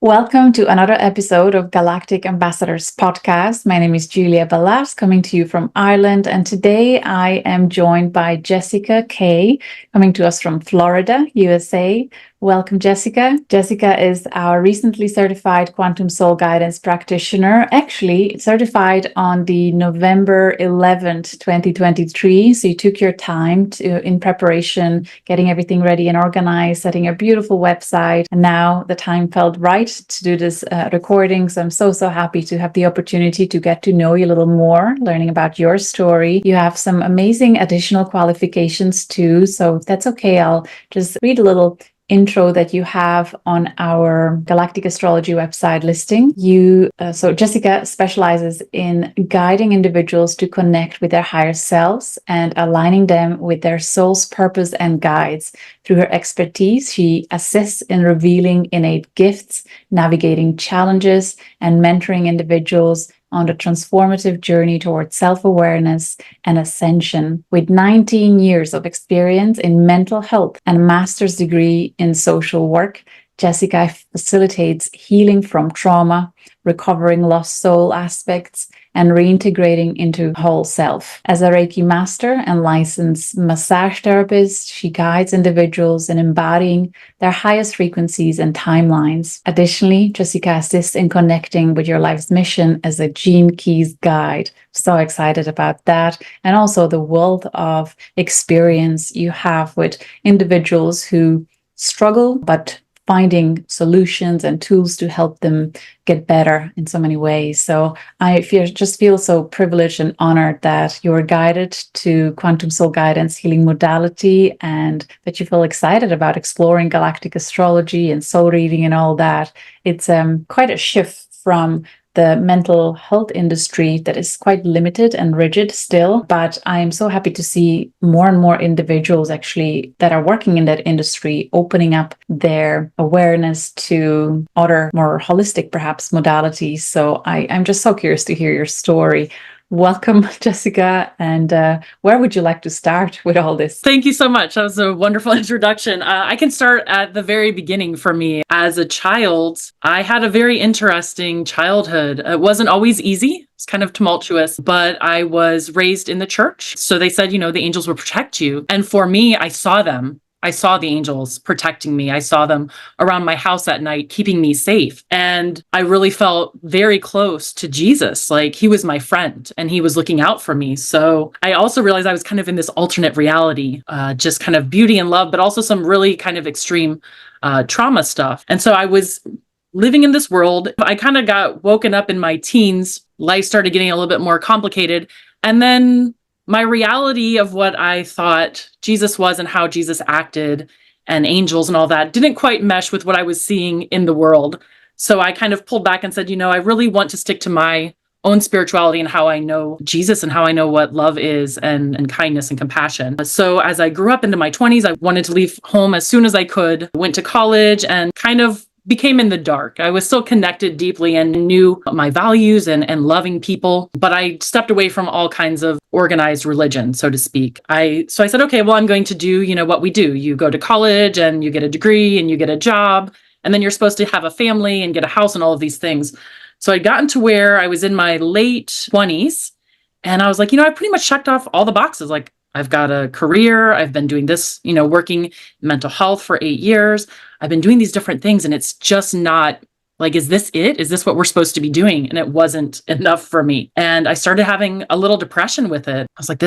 Welcome to another episode of Galactic Ambassadors Podcast. My name is Julia Balaz, coming to you from Ireland, and today I am joined by Jessica Kay, coming to us from Florida, USA. Welcome, Jessica. Jessica is our recently certified Quantum Soul Guidance Practitioner, actually certified on the November 11th, 2023. So you took your time in preparation, getting everything ready and organized, setting a beautiful website. And now the time felt right to do this recording. So I'm so happy to have the opportunity to get to know you a little more, learning about your story. You have some amazing additional qualifications too. So if that's okay, I'll just read a little intro that you have on our Galactic Astrology website listing. So Jessica specializes in guiding individuals to connect with their higher selves and aligning them with their soul's purpose and guides. Through her expertise, she assists in revealing innate gifts, navigating challenges, and mentoring individuals on the transformative journey towards self-awareness and ascension. With 19 years of experience in mental health and a master's degree in social work, Jessica facilitates healing from trauma, recovering lost soul aspects, and reintegrating into whole self. As a Reiki master and licensed massage therapist, she guides individuals in embodying their highest frequencies and timelines. Additionally, Jessica assists in connecting with your life's mission as a Gene Keys guide. So excited about that. And also the wealth of experience you have with individuals who struggle, but finding solutions and tools to help them get better in so many ways. So I just feel so privileged and honored that you're guided to Quantum Soul Guidance Healing Modality and that you feel excited about exploring galactic astrology and soul reading and all that. It's quite a shift from the mental health industry that is quite limited and rigid still, but I am so happy to see more and more individuals actually that are working in that industry opening up their awareness to other more holistic perhaps modalities. So I'm just so curious to hear your story. Welcome, Jessica. And where would you like to start with all this? Thank you so much. That was a wonderful introduction. I can start at the very beginning for me. As a child, I had a very interesting childhood. It wasn't always easy. It's kind of tumultuous, but I was raised in the church. So they said, the angels will protect you. And for me, I saw them. I saw the angels protecting me. I saw them around my house at night, keeping me safe. And I really felt very close to Jesus. Like he was my friend and he was looking out for me. So I also realized I was kind of in this alternate reality, just kind of beauty and love, but also some really kind of extreme trauma stuff. And so I was living in this world. I kind of got woken up in my teens. Life started getting a little bit more complicated. And then my reality of what I thought Jesus was and how Jesus acted and angels and all that didn't quite mesh with what I was seeing in the world. So I kind of pulled back and said, I really want to stick to my own spirituality and how I know Jesus and how I know what love is and kindness and compassion. So as I grew up into my 20s, I wanted to leave home as soon as I could, went to college and kind of became in the dark. I was still connected deeply and knew my values and loving people, but I stepped away from all kinds of organized religion, so to speak. So I said, okay, well, I'm going to do, what we do. You go to college and you get a degree and you get a job, and then you're supposed to have a family and get a house and all of these things. So I'd gotten to where I was in my late 20s and I was like, I pretty much checked off all the boxes. Like I've got a career. I've been doing this, working in mental health for 8 years. I've been doing these different things and it's just not like, is this it? Is this what we're supposed to be doing? And it wasn't enough for me. And I started having a little depression with it. I was like,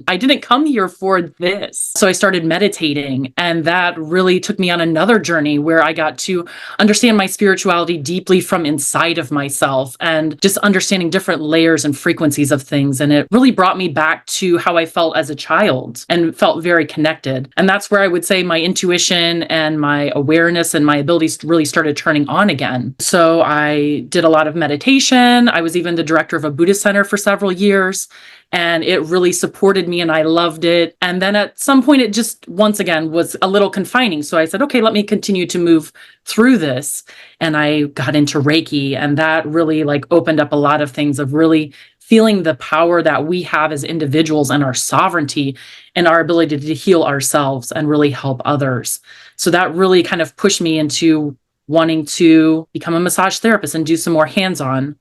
I didn't come here for this. So I started meditating and that really took me on another journey where I got to understand my spirituality deeply from inside of myself and just understanding different layers and frequencies of things. And it really brought me back to how I felt as a child and felt very connected. And that's where I would say my intuition and my awareness and my abilities really started turning on again. So I did a lot of meditation. I was even the director of a Buddhist center for several years, and it really supported me and I loved it. And then at some point, it just, once again, was a little confining. So I said, okay, let me continue to move through this. And I got into Reiki, and that really opened up a lot of things of really feeling the power that we have as individuals and our sovereignty and our ability to heal ourselves and really help others. So that really kind of pushed me into wanting to become a massage therapist and do some more hands-on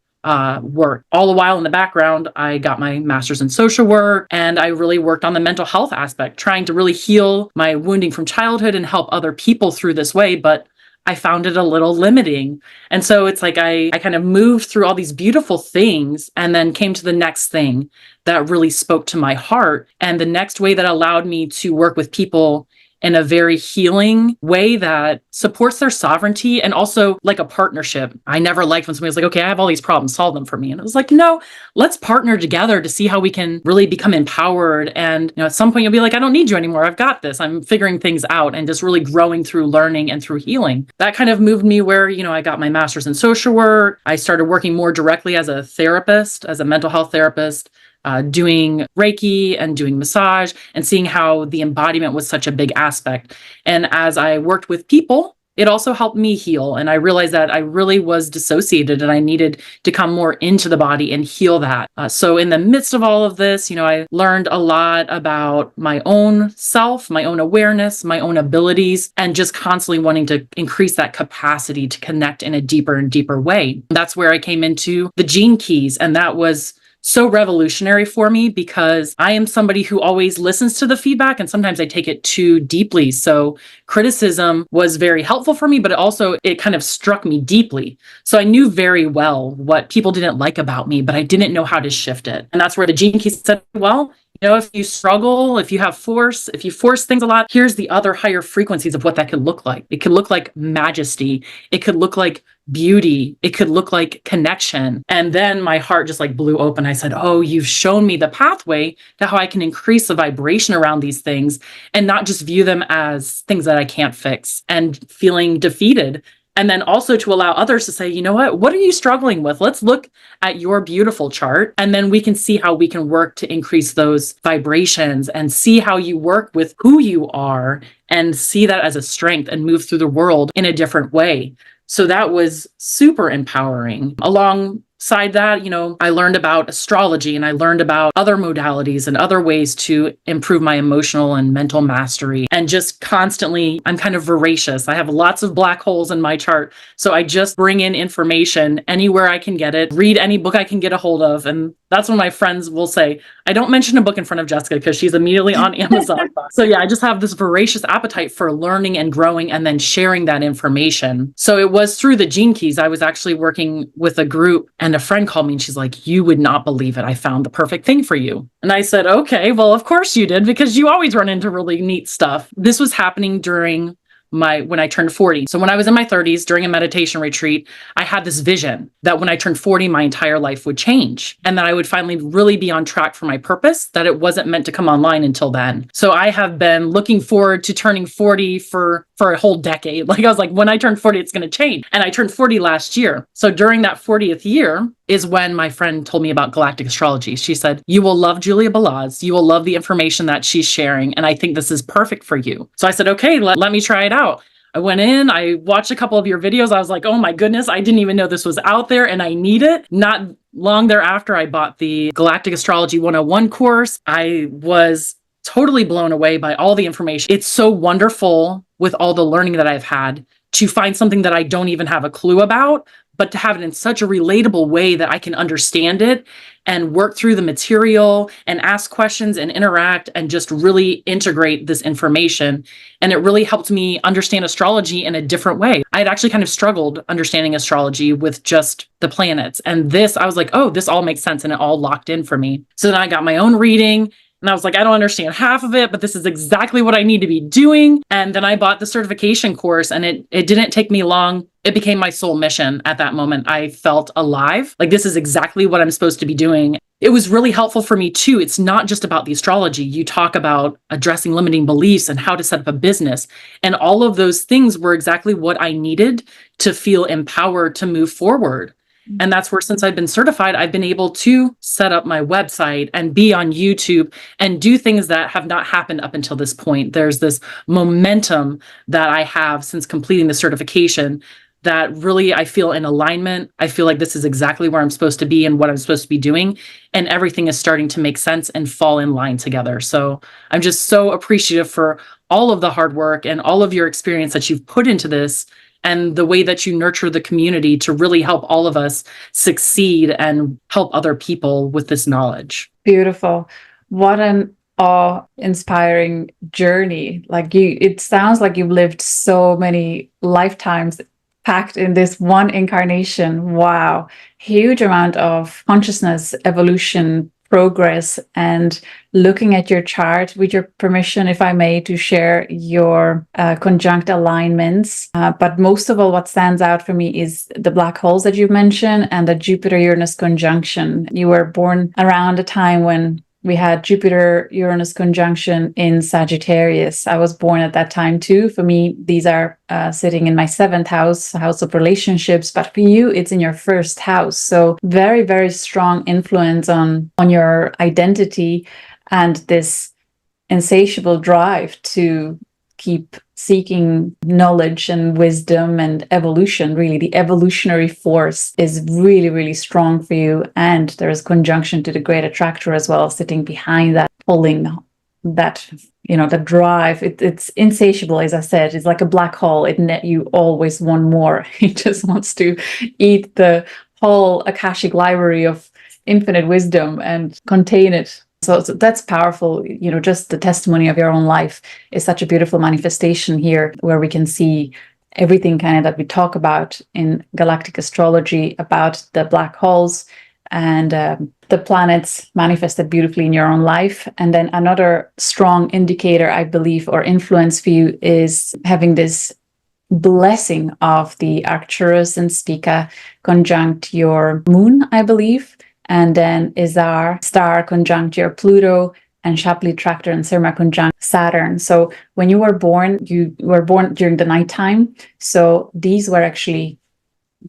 work. All the while in the background, I got my master's in social work, and I really worked on the mental health aspect, trying to really heal my wounding from childhood and help other people through this way. But I found it a little limiting. And so it's like I kind of moved through all these beautiful things and then came to the next thing that really spoke to my heart. And the next way that allowed me to work with people in a very healing way that supports their sovereignty and also like a partnership. I never liked when somebody was like, okay, I have all these problems, solve them for me. And it was like, no, let's partner together to see how we can really become empowered. And at some point you'll be like, I don't need you anymore. I've got this. I'm figuring things out and just really growing through learning and through healing. That kind of moved me where, I got my master's in social work. I started working more directly as a therapist, as a mental health therapist, doing Reiki and doing massage and seeing how the embodiment was such a big aspect. And as I worked with people, it also helped me heal. And I realized that I really was dissociated and I needed to come more into the body and heal that. So in the midst of all of this, I learned a lot about my own self, my own awareness, my own abilities, and just constantly wanting to increase that capacity to connect in a deeper and deeper way. That's where I came into the gene keys. And that was so revolutionary for me because I am somebody who always listens to the feedback and sometimes I take it too deeply. So criticism was very helpful for me, but it kind of struck me deeply. So I knew very well what people didn't like about me, but I didn't know how to shift it. And that's where the gene keys said, well, if you struggle, if you have force, if you force things a lot, here's the other higher frequencies of what that could look like. It could look like majesty. It could look like beauty. It could look like connection. And then my heart just like blew open. I said, oh, you've shown me the pathway to how I can increase the vibration around these things and not just view them as things that I can't fix and feeling defeated. And then also to allow others to say, what are you struggling with? Let's look at your beautiful chart. And then we can see how we can work to increase those vibrations and see how you work with who you are and see that as a strength and move through the world in a different way. So that was super empowering. Alongside that, I learned about astrology and I learned about other modalities and other ways to improve my emotional and mental mastery. And just constantly, I'm kind of voracious. I have lots of black holes in my chart. So I just bring in information anywhere I can get it, read any book I can get a hold of. And that's when my friends will say, I don't mention a book in front of Jessica because she's immediately on Amazon. So yeah, I just have this voracious appetite for learning and growing and then sharing that information. So it was through the Gene Keys. I was actually working with a group and a friend called me and she's like, you would not believe it. I found the perfect thing for you. And I said, okay, well, of course you did, because you always run into really neat stuff. This was happening during when I turned 40. So when I was in my 30s during a meditation retreat, I had this vision that when I turned 40, my entire life would change and that I would finally really be on track for my purpose, that it wasn't meant to come online until then. So I have been looking forward to turning 40 for a whole decade. Like I was like, when I turn 40, it's going to change. And I turned 40 last year. So during that 40th year is when my friend told me about Galactic Astrology. She said, you will love Julia Balaz. You will love the information that she's sharing. And I think this is perfect for you. So I said, okay, let me try it out. I went in, I watched a couple of your videos. I was like, oh my goodness, I didn't even know this was out there and I need it. Not long thereafter, I bought the Galactic Astrology 101 course. I was totally blown away by all the information. It's so wonderful with all the learning that I've had to find something that I don't even have a clue about, but to have it in such a relatable way that I can understand it and work through the material and ask questions and interact and just really integrate this information. And it really helped me understand astrology in a different way. I had actually kind of struggled understanding astrology with just the planets. And this, I was like, oh, this all makes sense. And it all locked in for me. So then I got my own reading. And I was like, I don't understand half of it, but this is exactly what I need to be doing. And then I bought the certification course and it didn't take me long. It became my soul mission at that moment. I felt alive. Like this is exactly what I'm supposed to be doing. It was really helpful for me too. It's not just about the astrology. You talk about addressing limiting beliefs and how to set up a business. And all of those things were exactly what I needed to feel empowered to move forward. And that's where, since I've been certified, I've been able to set up my website and be on YouTube and do things that have not happened up until this point. There's this momentum that I have since completing the certification that really I feel in alignment. I feel like this is exactly where I'm supposed to be and what I'm supposed to be doing. And everything is starting to make sense and fall in line together. So I'm just so appreciative for all of the hard work and all of your experience that you've put into this and the way that you nurture the community to really help all of us succeed and help other people with this knowledge. Beautiful. What an awe-inspiring journey. It sounds like you've lived so many lifetimes packed in this one incarnation. Wow. Huge amount of consciousness, evolution, progress, and looking at your chart, with your permission, if I may, to share your conjunct alignments. But most of all, what stands out for me is the black holes that you mentioned and the Jupiter-Uranus conjunction. You were born around a time when we had Jupiter-Uranus conjunction in Sagittarius. I was born at that time too. For me, these are sitting in my 7th house, house of relationships. But for you, it's in your 1st house. So very, very strong influence on your identity and this insatiable drive to keep seeking knowledge and wisdom and evolution. Really, the evolutionary force is really, really strong for you. And there is conjunction to the Great Attractor as well, sitting behind that, pulling that, the drive. It's insatiable, as I said. It's like a black hole. You always want more. It just wants to eat the whole Akashic library of infinite wisdom and contain it. So that's powerful. Just the testimony of your own life is such a beautiful manifestation here, where we can see everything kind of that we talk about in Galactic Astrology about the black holes and the planets manifested beautifully in your own life. And then another strong indicator, I believe, or influence for you is having this blessing of the Arcturus and Spica conjunct your moon, I believe. And then is our star conjunct your Pluto, and Shapley Attractor and Syrma conjunct Saturn. So when you were born during the nighttime. So these were actually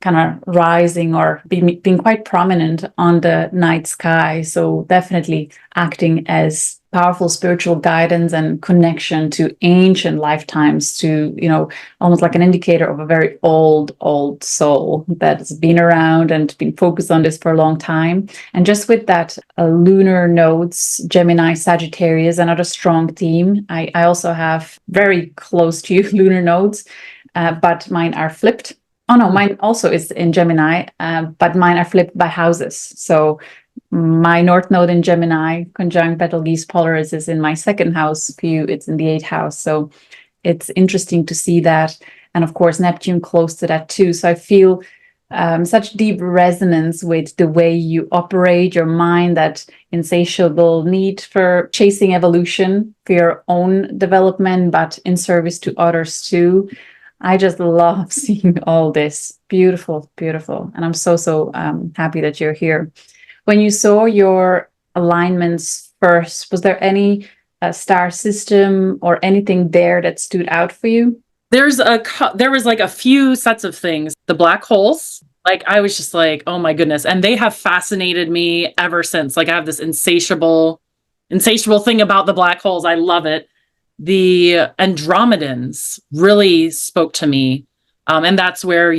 kind of rising or being quite prominent on the night sky. So definitely acting as powerful spiritual guidance and connection to ancient lifetimes, to, almost like an indicator of a very old soul that's been around and been focused on this for a long time. And just with that, lunar nodes, Gemini, Sagittarius, another strong theme. I also have very close to you lunar nodes, but mine are flipped. Oh no, mine also is in Gemini, but mine are flipped by houses. So my North Node in Gemini, conjunct Betelgeuse Polaris, is in my 2nd house. For you, it's in the 8th house. So it's interesting to see that. And of course, Neptune close to that too. So I feel such deep resonance with the way you operate your mind, that insatiable need for chasing evolution for your own development, but in service to others too. I just love seeing all this. Beautiful, beautiful. And I'm so happy that you're here. When you saw your alignments first, was there any star system or anything there that stood out for you? There was like a few sets of things. The black holes, like I was just like, oh my goodness. And they have fascinated me ever since. Like I have this insatiable thing about the black holes. I love it. The Andromedans really spoke to me. And that's where,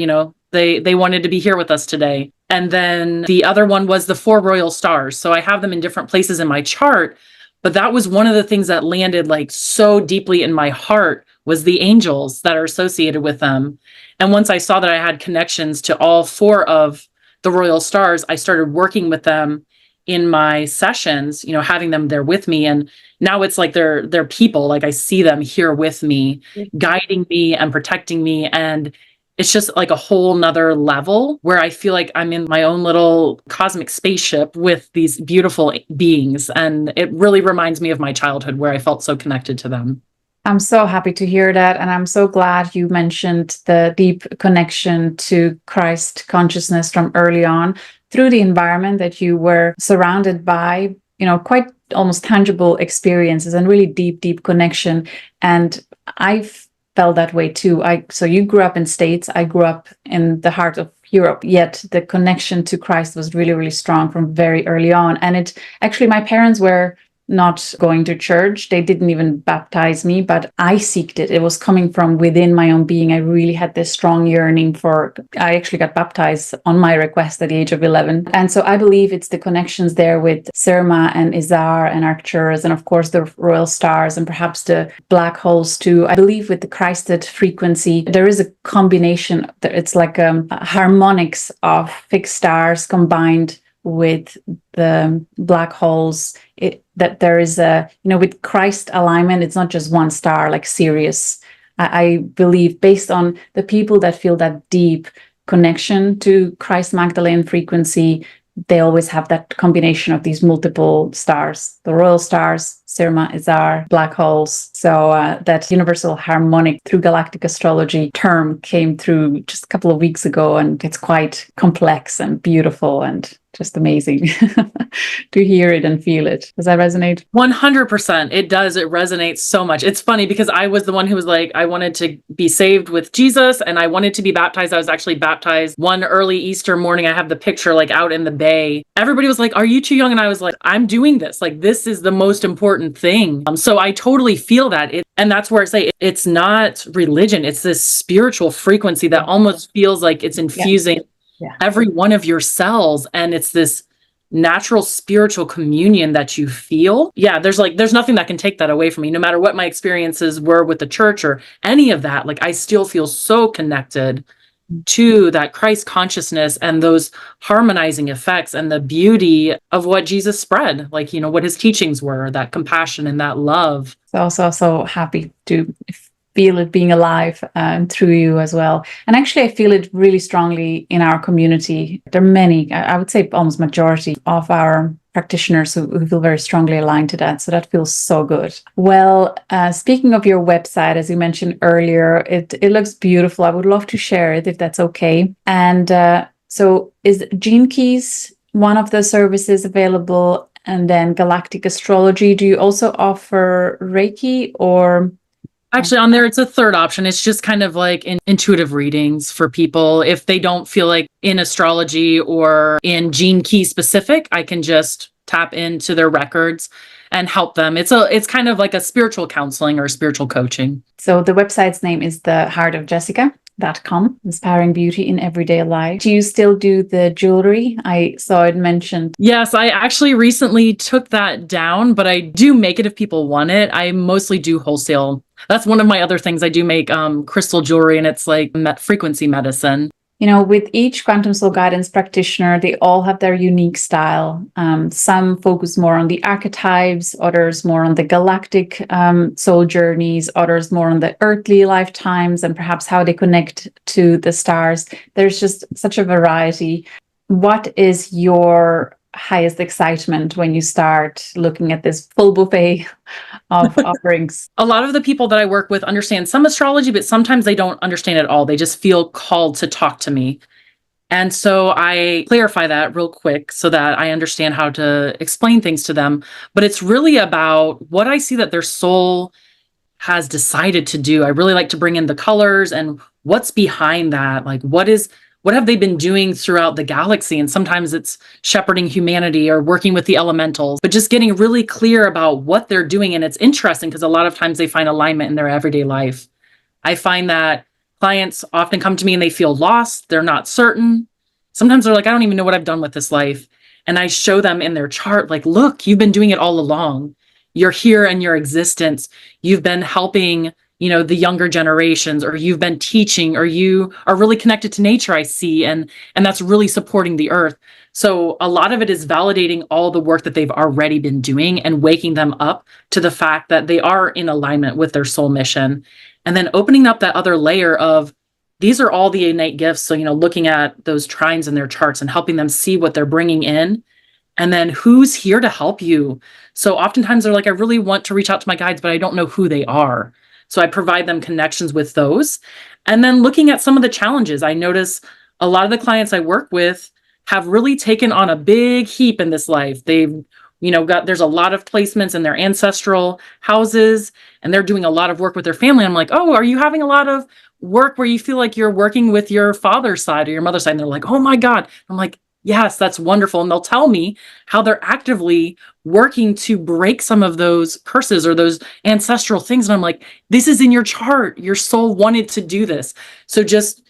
they wanted to be here with us today. And then the other one was the 4 royal stars. So I have them in different places in my chart, but that was one of the things that landed like so deeply in my heart, was the angels that are associated with them. And once I saw that I had connections to all 4 of the royal stars, I started working with them in my sessions, having them there with me. And now it's like they're people, like I see them here with me, guiding me and protecting me. And it's just like a whole nother level where I feel like I'm in my own little cosmic spaceship with these beautiful beings. And it really reminds me of my childhood, where I felt so connected to them. I'm so happy to hear that. And I'm so glad you mentioned the deep connection to Christ consciousness from early on, through the environment that you were surrounded by, quite almost tangible experiences and really deep connection. And I've felt that way too. So you grew up in States, I grew up in the heart of Europe, yet the connection to Christ was really, really strong from very early on. And it actually, my parents were not going to church. They didn't even baptize me, but I seeked it. It was coming from within my own being. I really had this strong yearning I actually got baptized on my request at the age of 11. And so I believe it's the connections there with Syrma and Izar and Arcturus, and of course the royal stars and perhaps the black holes too. I believe with the Christed frequency, there is a combination. It's like harmonics of fixed stars combined with the black holes. That there is with Christ alignment, it's not just one star like Sirius. I believe based on the people that feel that deep connection to Christ Magdalene frequency, they always have that combination of these multiple stars, the royal stars, Syrma, Izar, black holes. So that universal harmonic through galactic astrology term came through just a couple of weeks ago, and it's quite complex and beautiful and just amazing to hear it and feel it. Does that resonate? 100%. It does. It resonates so much. It's funny because I was the one who was like, I wanted to be saved with Jesus and I wanted to be baptized. I was actually baptized one early Easter morning. I have the picture like out in the bay. Everybody was like, are you too young? And I was like, I'm doing this. Like, this is the most important thing. So I totally feel that. And that's where I say it's not religion. It's this spiritual frequency that almost feels like it's infusing every one of your cells. And it's this natural spiritual communion that you feel. Yeah, there's nothing that can take that away from me. No matter what my experiences were with the church or any of that, like I still feel so connected to that Christ consciousness and those harmonizing effects and the beauty of what Jesus spread, like, what his teachings were, that compassion and that love. So happy to feel it being alive through you as well. And actually, I feel it really strongly in our community. There are many, I would say almost majority of our practitioners who feel very strongly aligned to that. So that feels so good. Well, speaking of your website, as you mentioned earlier, it looks beautiful. I would love to share it if that's okay. And so is Gene Keys one of the services available? And then Galactic Astrology, do you also offer Reiki or... Actually, on there, it's a third option. It's just kind of like intuitive readings for people. If they don't feel like in astrology or in gene key specific, I can just tap into their records and help them. It's kind of like a spiritual counseling or spiritual coaching. So the website's name is theheartofjessica.com, inspiring beauty in everyday life. Do you still do the jewelry? I saw it mentioned. Yes, I actually recently took that down, but I do make it if people want it. I mostly do wholesale. That's one of my other things. I do make crystal jewelry, and it's like frequency medicine. With each Quantum Soul Guidance practitioner, they all have their unique style. Some focus more on the archetypes, others more on the galactic soul journeys, others more on the earthly lifetimes, and perhaps how they connect to the stars. There's just such a variety. What is your highest excitement when you start looking at this full buffet of offerings? A lot of the people that I work with understand some astrology, but sometimes they don't understand it all. They just feel called to talk to me. And so I clarify that real quick so that I understand how to explain things to them. But it's really about what I see that their soul has decided to do. I really like to bring in the colors and what's behind that. Like, what have they been doing throughout the galaxy? And sometimes it's shepherding humanity or working with the elementals, but just getting really clear about what they're doing. And it's interesting because a lot of times they find alignment in their everyday life. I find that clients often come to me and they feel lost. They're not certain. Sometimes they're like, I don't even know what I've done with this life. And I show them in their chart, like, look, you've been doing it all along. You're here in your existence. You've been helping the younger generations, or you've been teaching, or you are really connected to nature, I see, and that's really supporting the earth. So a lot of it is validating all the work that they've already been doing and waking them up to the fact that they are in alignment with their soul mission. And then opening up that other layer of, these are all the innate gifts. So, looking at those trines in their charts and helping them see what they're bringing in. And then who's here to help you? So oftentimes they're like, I really want to reach out to my guides, but I don't know who they are. So I provide them connections with those. And then looking at some of the challenges, I notice a lot of the clients I work with have really taken on a big heap in this life. They've, there's a lot of placements in their ancestral houses, and they're doing a lot of work with their family. I'm like, oh, are you having a lot of work where you feel like you're working with your father's side or your mother's side? And they're like, oh my God. I'm like, yes, that's wonderful. And they'll tell me how they're actively working to break some of those curses or those ancestral things. And I'm like, this is in your chart. Your soul wanted to do this. So just,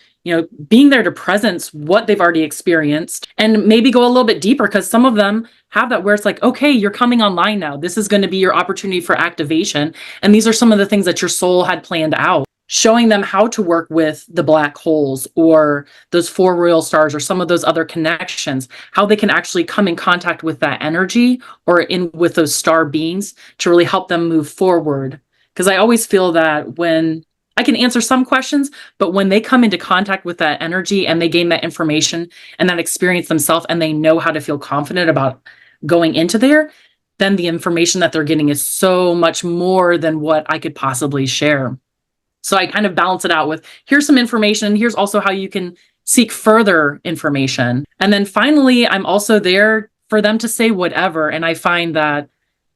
being there to presence what they've already experienced and maybe go a little bit deeper, because some of them have that where it's like, okay, you're coming online now. This is going to be your opportunity for activation. And these are some of the things that your soul had planned out. Showing them how to work with the black holes or those four royal stars or some of those other connections, how they can actually come in contact with that energy or in with those star beings to really help them move forward. Because I always feel that when I can answer some questions, but when they come into contact with that energy and they gain that information and that experience themselves and they know how to feel confident about going into there, then the information that they're getting is so much more than what I could possibly share. So I kind of balance it out with, here's some information. Here's also how you can seek further information. And then finally, I'm also there for them to say whatever. And I find that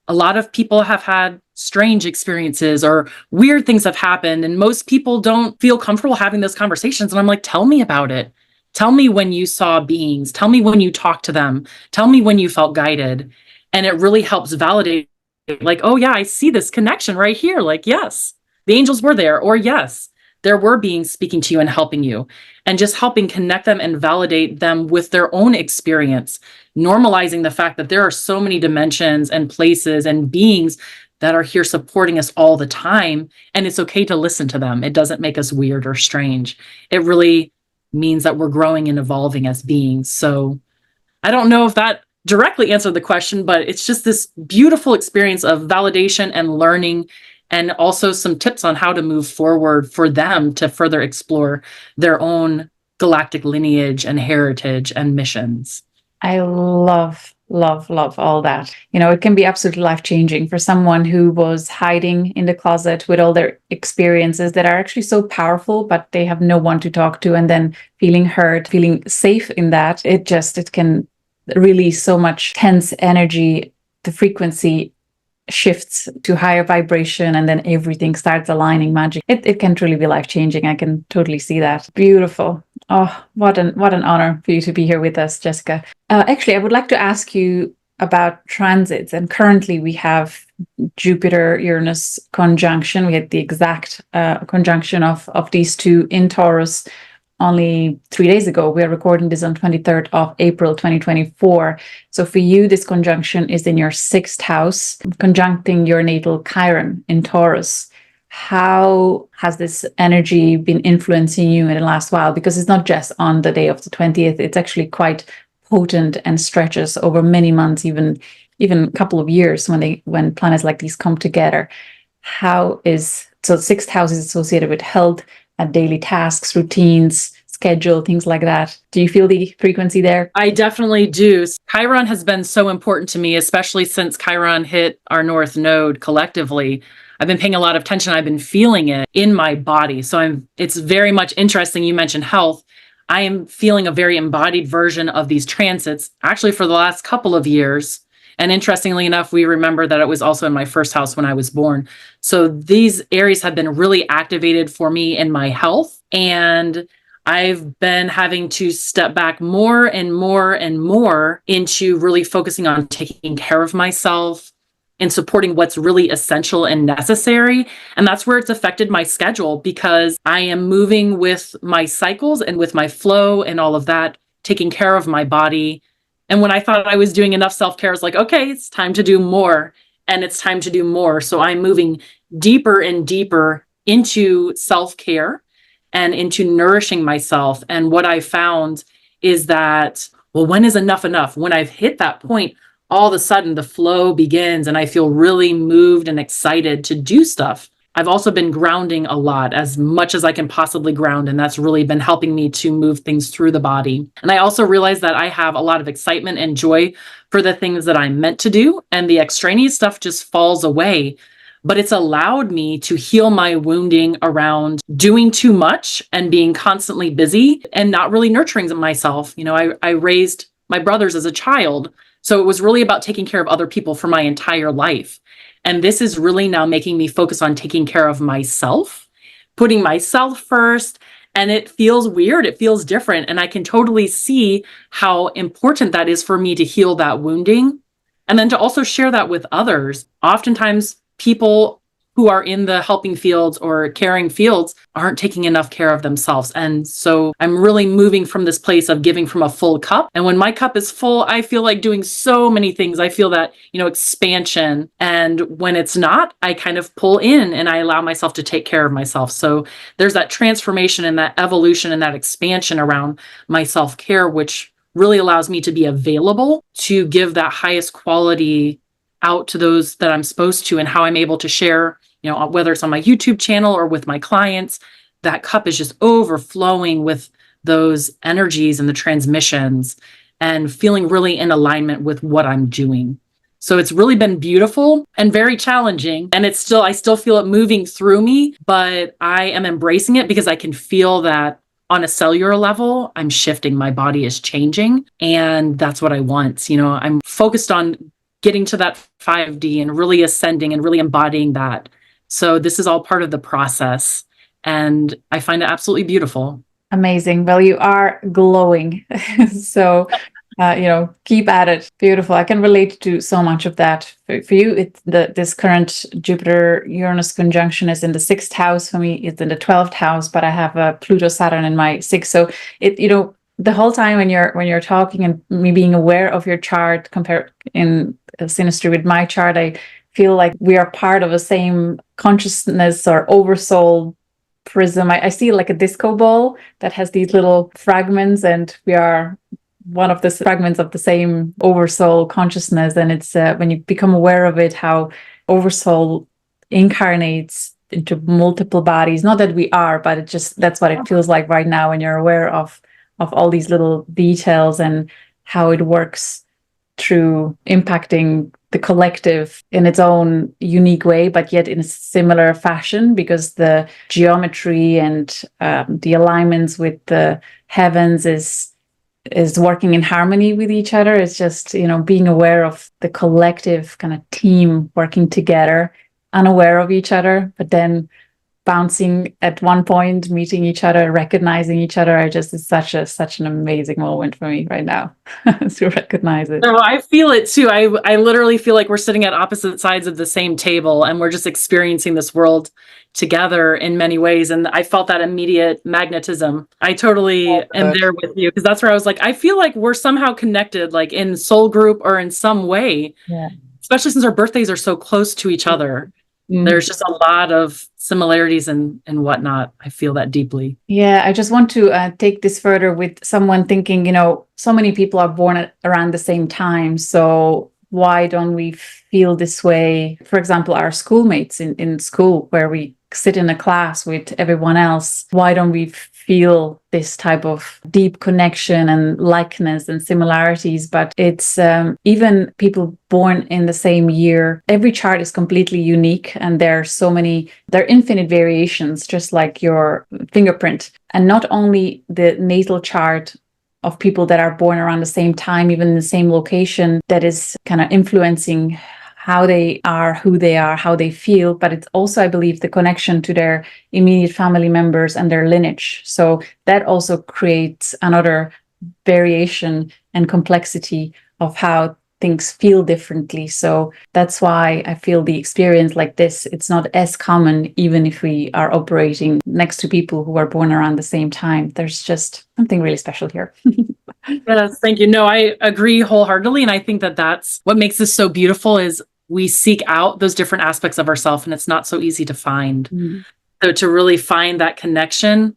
a lot of people have had strange experiences or weird things have happened. And most people don't feel comfortable having those conversations. And I'm like, tell me about it. Tell me when you saw beings. Tell me when you talked to them. Tell me when you felt guided. And it really helps validate, like, oh yeah, I see this connection right here. Like, yes, the angels were there, or yes, there were beings speaking to you and helping you, and just helping connect them and validate them with their own experience, normalizing the fact that there are so many dimensions and places and beings that are here supporting us all the time. And it's okay to listen to them. It doesn't make us weird or strange. It really means that we're growing and evolving as beings. So I don't know if that directly answered the question, but it's just this beautiful experience of validation and learning, and also some tips on how to move forward for them to further explore their own galactic lineage and heritage and missions. I love all that. It can be absolutely life-changing for someone who was hiding in the closet with all their experiences that are actually so powerful, but they have no one to talk to, and then feeling heard, feeling safe in that. It can release so much tense energy. The frequency shifts to higher vibration, and then everything starts aligning magic. It can truly be life-changing. I can totally see that. Beautiful. Oh, what an honor for you to be here with us, Jessica. Actually, I would like to ask you about transits. And currently we have Jupiter-Uranus conjunction. We had the exact conjunction of these two in Taurus only 3 days ago. We are recording this on 23rd of April, 2024. So for you, this conjunction is in your 6th house, conjuncting your natal Chiron in Taurus. How has this energy been influencing you in the last while? Because it's not just on the day of the 20th, it's actually quite potent and stretches over many months, even a couple of years when planets like these come together. So the 6th house is associated with health, daily tasks, routines, schedule, things like that. Do you feel the frequency there? I definitely do. Chiron has been so important to me, especially since Chiron hit our North Node collectively. I've been paying a lot of attention. I've been feeling it in my body. So it's very much interesting. You mentioned health. I am feeling a very embodied version of these transits actually for the last couple of years. And interestingly enough, we remember that it was also in my first house when I was born. So these areas have been really activated for me in my health. And I've been having to step back more and more and more into really focusing on taking care of myself and supporting what's really essential and necessary. And that's where it's affected my schedule, because I am moving with my cycles and with my flow and all of that, taking care of my body. And when I thought I was doing enough self-care, it's like, okay, it's time to do more, and it's time to do more. So I'm moving deeper and deeper into self-care and into nourishing myself. And what I found is that, well, when is enough enough? When I've hit that point, all of a sudden the flow begins and I feel really moved and excited to do stuff. I've also been grounding a lot, as much as I can possibly ground, and that's really been helping me to move things through the body. And I also realized that I have a lot of excitement and joy for the things that I'm meant to do, and the extraneous stuff just falls away. But it's allowed me to heal my wounding around doing too much and being constantly busy and not really nurturing myself. I raised my brothers as a child, so it was really about taking care of other people for my entire life. And this is really now making me focus on taking care of myself, putting myself first, And it feels weird. It feels different. And I can totally see how important that is for me to heal that wounding. And then to also share that with others. Oftentimes, people who are in the helping fields or caring fields aren't taking enough care of themselves. And so I'm really moving from this place of giving from a full cup. And when my cup is full, I feel like doing so many things. I feel that, expansion. And when it's not, I kind of pull in and I allow myself to take care of myself. So there's that transformation and that evolution and that expansion around my self-care, which really allows me to be available to give that highest quality out to those that I'm supposed to, and how I'm able to share, whether it's on my YouTube channel or with my clients. That cup is just overflowing with those energies and the transmissions and feeling really in alignment with what I'm doing. So it's really been beautiful and very challenging. And I still feel it moving through me, but I am embracing it because I can feel that on a cellular level, I'm shifting, my body is changing. And that's what I want. I'm focused on getting to that 5D and really ascending and really embodying that. So this is all part of the process. And I find it absolutely beautiful. Amazing. Well, you are glowing. So, keep at it. Beautiful. I can relate to so much of that. For you, it's this current Jupiter-Uranus conjunction is in the 6th house. For me, it's in the 12th house, but I have a Pluto-Saturn in my 6th. So the whole time when you're talking and me being aware of your chart compared in synastry with my chart, I feel like we are part of the same consciousness or oversoul prism. I see it like a disco ball that has these little fragments, and we are one of the fragments of the same oversoul consciousness. And it's when you become aware of it, how oversoul incarnates into multiple bodies. Not that we are, but that's what it feels like right now when you're aware of all these little details and how it works through impacting the collective in its own unique way, but yet in a similar fashion, because the geometry and the alignments with the heavens is working in harmony with each other. It's just, being aware of the collective kind of team working together, unaware of each other, but then bouncing at one point, meeting each other, recognizing each other. It's such an amazing moment for me right now to recognize it. No, I feel it too. I literally feel like we're sitting at opposite sides of the same table and we're just experiencing this world together in many ways. And I felt that immediate magnetism. I totally am there with you, because that's where I was like, I feel like we're somehow connected, like in soul group or in some way, especially since our birthdays are so close to each other. Mm-hmm. There's just a lot of similarities and whatnot. I feel that deeply. Yeah, I just want to take this further with someone thinking, so many people are born around the same time. So why don't we feel this way? For example, our schoolmates in school, where we sit in a class with everyone else, why don't we feel this type of deep connection and likeness and similarities? But it's even people born in the same year, every chart is completely unique, and there are infinite variations, just like your fingerprint. And not only the natal chart of people that are born around the same time, even in the same location, that is kind of influencing how they are, who they are, how they feel, but it's also, I believe, the connection to their immediate family members and their lineage. So that also creates another variation and complexity of how things feel differently. So that's why I feel the experience like this, it's not as common, even if we are operating next to people who are born around the same time. There's just something really special here. Yes, thank you. No, I agree wholeheartedly. And I think that that's what makes this so beautiful, is we seek out those different aspects of ourselves, and it's not so easy to find. Mm-hmm. So to really find that connection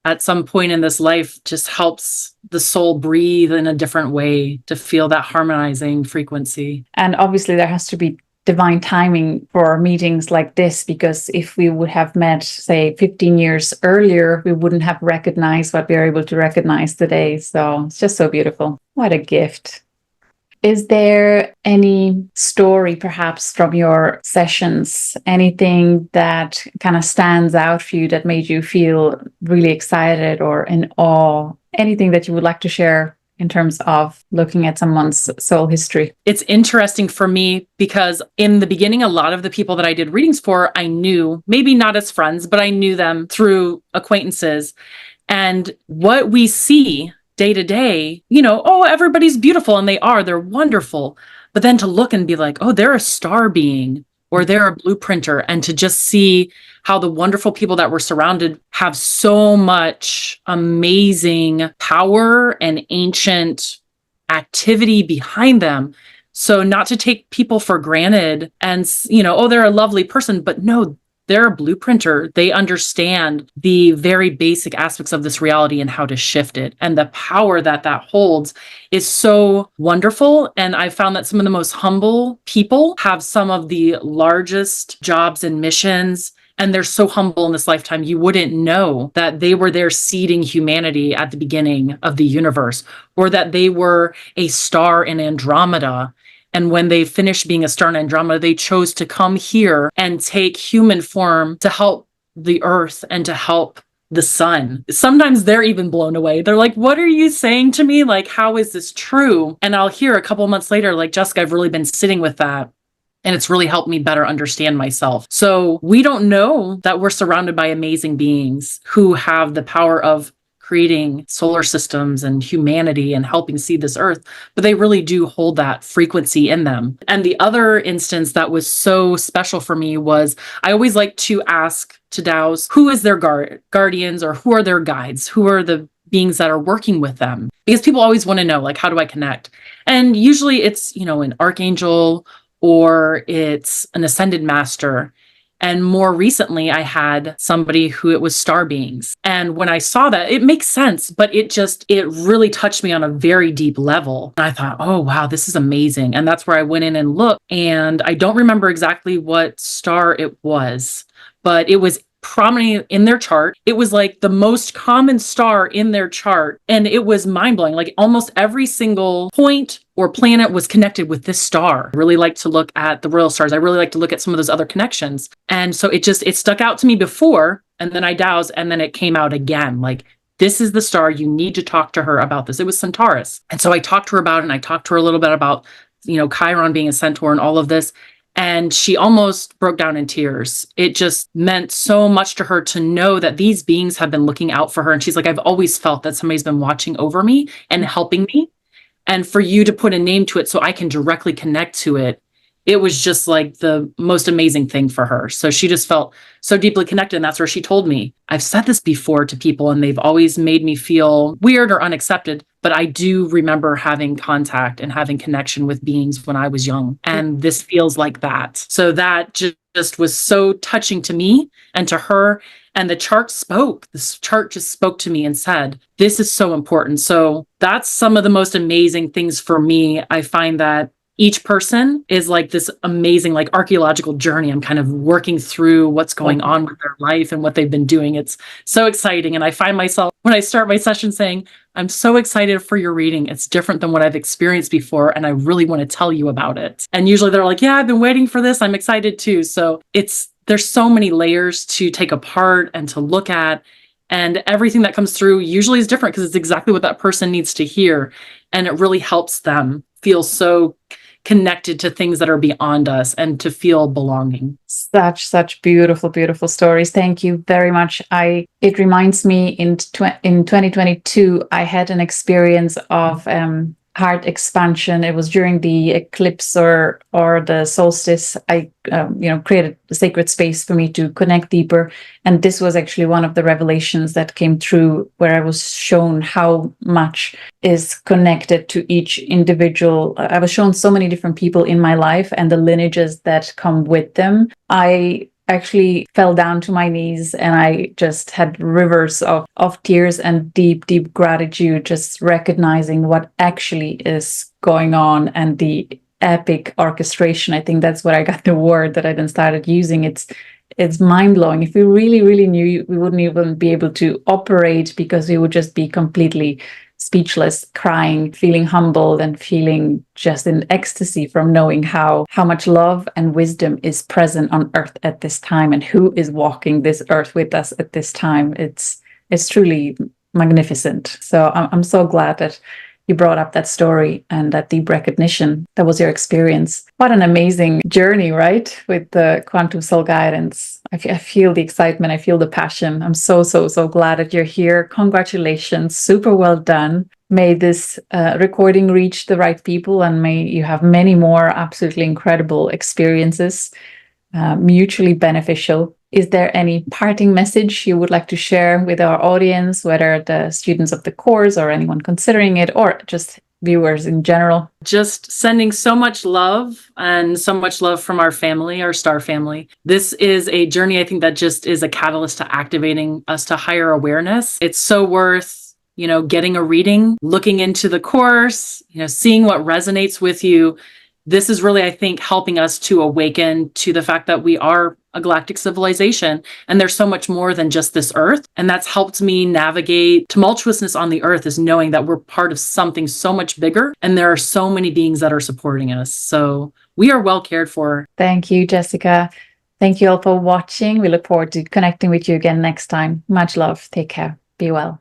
at some point in this life just helps the soul breathe in a different way, to feel that harmonizing frequency. And obviously there has to be divine timing for meetings like this, because if we would have met, say, 15 years earlier, we wouldn't have recognized what we are able to recognize today. So it's just so beautiful. What a gift. Is there any story perhaps from your sessions, anything that kind of stands out for you that made you feel really excited or in awe? Anything that you would like to share in terms of looking at someone's soul history? It's interesting for me because in the beginning, a lot of the people that I did readings for, I knew, maybe not as friends, but I knew them through acquaintances. And what we see day to day, oh, everybody's beautiful, and they're wonderful. But then to look and be like, oh, they're a star being, or they're a blueprinter, and to just see how the wonderful people that we're surrounded have so much amazing power and ancient activity behind them. So not to take people for granted and, oh, they're a lovely person, but no, they're a blueprinter. They understand the very basic aspects of this reality and how to shift it. And the power that holds is so wonderful. And I found that some of the most humble people have some of the largest jobs and missions. And they're so humble in this lifetime, you wouldn't know that they were there seeding humanity at the beginning of the universe, or that they were a star in Andromeda. And when they finished being a star in Andromeda, they chose to come here and take human form to help the earth and to help the sun. Sometimes they're even blown away. They're like, what are you saying to me? Like, how is this true? And I'll hear a couple of months later, like, Jessica, I've really been sitting with that. And it's really helped me better understand myself. So we don't know that we're surrounded by amazing beings who have the power of creating solar systems and humanity and helping see this earth, but they really do hold that frequency in them. And the other instance that was so special for me was I always like to ask to DAOs, who is their guardians, or who are their guides? Who are the beings that are working with them? Because people always want to know, like, how do I connect? And usually it's, an archangel, or it's an ascended master. And more recently, I had somebody who it was star beings. And when I saw that, it makes sense, but it really touched me on a very deep level. And I thought, oh, wow, this is amazing. And that's where I went in and looked. And I don't remember exactly what star it was, but it was prominent in their chart. It was like the most common star in their chart. And it was mind-blowing. Like almost every single point or planet was connected with this star. I really like to look at the royal stars. I really like to look at some of those other connections. And so it stuck out to me before, and then I dowsed, and then it came out again. Like, this is the star. You need to talk to her about this. It was Centaurus. And so I talked to her about it, and I talked to her a little bit about, Chiron being a centaur and all of this. And she almost broke down in tears. It just meant so much to her to know that these beings have been looking out for her. And she's like, I've always felt that somebody's been watching over me and helping me. And for you to put a name to it so I can directly connect to it, it was just like the most amazing thing for her. So she just felt so deeply connected. And that's where she told me, I've said this before to people and they've always made me feel weird or unaccepted. But I do remember having contact and having connection with beings when I was young. And this feels like that. So that just was so touching to me and to her. And the chart spoke. This chart just spoke to me and said, this is so important. So that's some of the most amazing things for me. I find that each person is like this amazing, like archaeological journey. I'm kind of working through what's going on with their life and what they've been doing. It's so exciting. And I find myself, when I start my session, saying, I'm so excited for your reading. It's different than what I've experienced before. And I really want to tell you about it. And usually they're like, yeah, I've been waiting for this. I'm excited too. So there's so many layers to take apart and to look at. And everything that comes through usually is different because it's exactly what that person needs to hear. And it really helps them feel so connected to things that are beyond us and to feel belonging. Such beautiful, beautiful stories. Thank you very much. It reminds me in 2022, I had an experience of heart expansion. It was during the eclipse or the solstice. I created a sacred space for me to connect deeper. And this was actually one of the revelations that came through, where I was shown how much is connected to each individual. I was shown so many different people in my life and the lineages that come with them. I actually fell down to my knees and I just had rivers of tears and deep, deep gratitude, just recognizing what actually is going on and the epic orchestration. I think that's what I got the word that I then started using. It's mind-blowing. If we really, really knew, we wouldn't even be able to operate because we would just be completely speechless, crying, feeling humbled, and feeling just in ecstasy from knowing how much love and wisdom is present on earth at this time and who is walking this earth with us at this time. It's truly magnificent. So I'm so glad that you brought up that story and that deep recognition. That was your experience. What an amazing journey, right? With the Quantum Soul Guidance. I feel the excitement. I feel the passion. I'm so glad that you're here. Congratulations. Super well done. May this recording reach the right people, and may you have many more absolutely incredible experiences, mutually beneficial. Is there any parting message you would like to share with our audience, whether the students of the course or anyone considering it, or just viewers in general? Just sending so much love, and so much love from our family, our star family. This is a journey, I think, that just is a catalyst to activating us to higher awareness. It's so worth getting a reading, looking into the course, seeing what resonates with you. This is really, I think, helping us to awaken to the fact that we are a galactic civilization, and there's so much more than just this earth. And that's helped me navigate tumultuousness on the earth, is knowing that we're part of something so much bigger, and there are so many beings that are supporting us. So we are well cared for. Thank you, Jessica. Thank you all for watching. We look forward to connecting with you again next time. Much love. Take care. Be well.